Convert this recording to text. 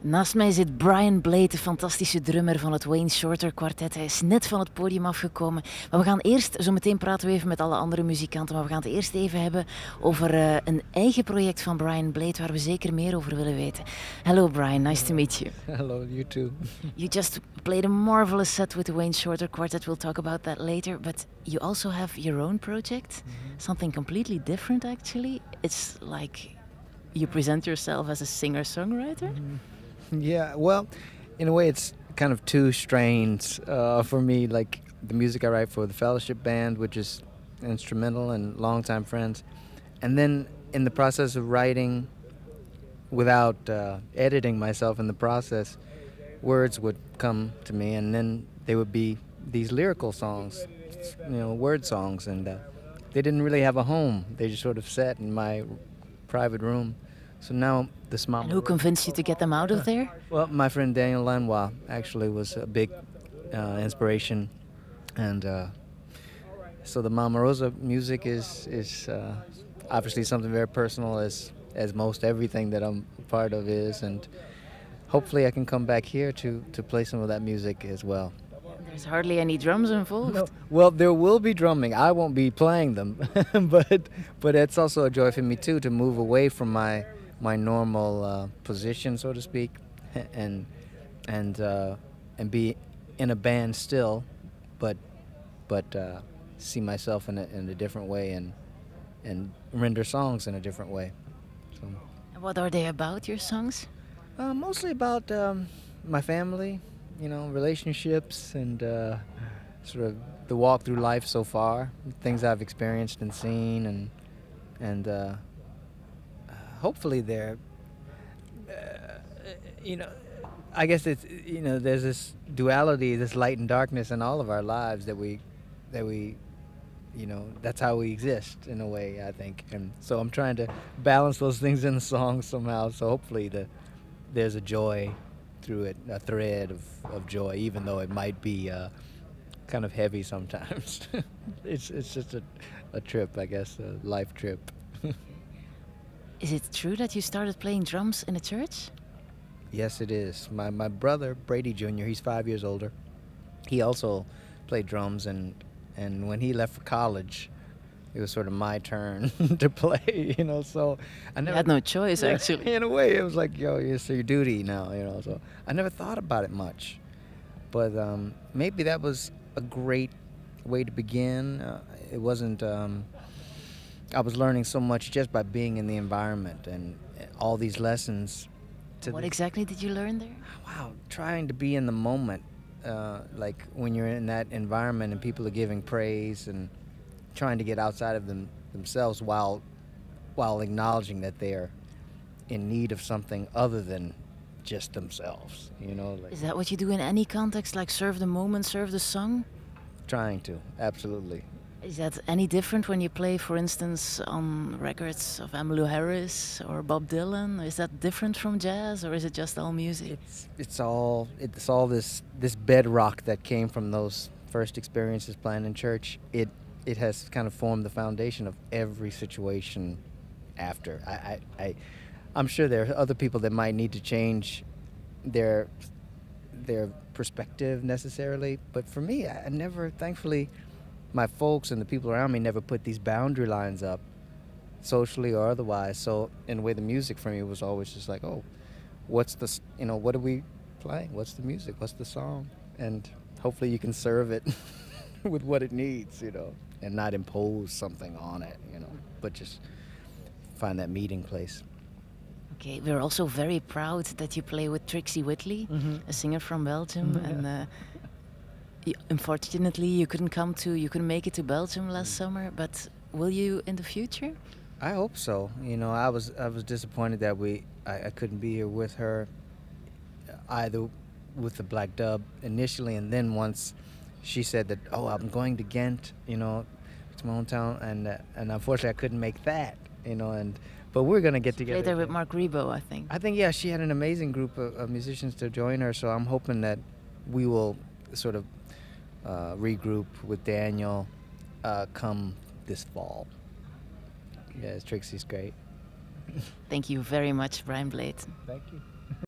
Naast mij zit Brian Blade, de fantastische drummer van het Wayne Shorter kwartet. Hij is net van het podium afgekomen. Maar we gaan eerst, zo meteen praten we even met alle andere muzikanten, maar we gaan het eerst even hebben over een eigen project van Brian Blade, waar we zeker meer over willen weten. Hello Brian, nice to meet you. Hello, you too. You just played a marvelous set with the Wayne Shorter quartet. We'll talk about that later. But you also have your own project, something completely different actually. It's like you present yourself as a singer-songwriter? Yeah, well, in a way it's kind of two strains for me, like the music I write for the Fellowship Band, which is instrumental and longtime friends. And then in the process of writing, without editing myself in the process, words would come to me, and then they would be these lyrical songs, you know, word songs, and they didn't really have a home. They just sort of sat in my private room. So now the small. And who convinced you to get them out of there? Well, my friend Daniel Lanois actually was a big inspiration, and so the Mama Rosa music is obviously something very personal, as most everything that I'm a part of is, and hopefully I can come back here to play some of that music as well. There's hardly any drums involved. No. Well, there will be drumming. I won't be playing them, but it's also a joy for me too to move away from my normal position, so to speak, and be in a band still, but see myself in a different way and render songs in a different way. So. And what are they about, your songs? Mostly about my family, you know, relationships, and sort of the walk through life so far, things I've experienced and seen, and hopefully they're, you know, I guess it's, you know, there's this duality, this light and darkness in all of our lives that we, you know, that's how we exist in a way, I think. And so I'm trying to balance those things in the song somehow. So hopefully there's a joy through it, a thread of joy, even though it might be kind of heavy sometimes. It's just a trip, I guess, a life trip. Is it true that you started playing drums in a church? Yes, it is. My brother, Brady Jr., he's 5 years older. He also played drums, and when he left for college, it was sort of my turn to play, you know, so I never... You had no choice, actually. In a way, it was like, yo, it's your duty now, you know, so I never thought about it much. But maybe that was a great way to begin. It wasn't... I was learning so much just by being in the environment, and all these lessons. What exactly did you learn there? Wow, trying to be in the moment, like when you're in that environment and people are giving praise and trying to get outside of themselves while acknowledging that they're in need of something other than just themselves, you know. Like, is that what you do in any context, like serve the moment, serve the song? Trying to, absolutely. Is that any different when you play, for instance, on records of Emmylou Harris or Bob Dylan? Is that different from jazz, or is it just all music? It's all this bedrock that came from those first experiences playing in church. It has kind of formed the foundation of every situation after. I'm sure there are other people that might need to change their perspective necessarily, but for me, I never, thankfully, my folks and the people around me never put these boundary lines up, socially or otherwise. So in a way, the music for me was always just like, oh, what's the, you know, what are we playing? What's the music? What's the song? And hopefully you can serve it with what it needs, you know, and not impose something on it, you know, but just find that meeting place. Okay, we're also very proud that you play with Trixie Whitley, a singer from Belgium, and unfortunately you couldn't make it to Belgium last summer, but will you in the future? I hope so. You know, I was disappointed that I couldn't be here with her, either with the Black Dub initially, and then once she said that, oh, I'm going to Ghent, you know, it's my hometown, and unfortunately I couldn't make that, you know, but we're gonna get together. Later with Mark Rebo, I think. Yeah, she had an amazing group of musicians to join her, so I'm hoping that we will sort of regroup with Daniel come this fall. Yes, Trixie's great. Thank you very much, Brian Blade. Thank you.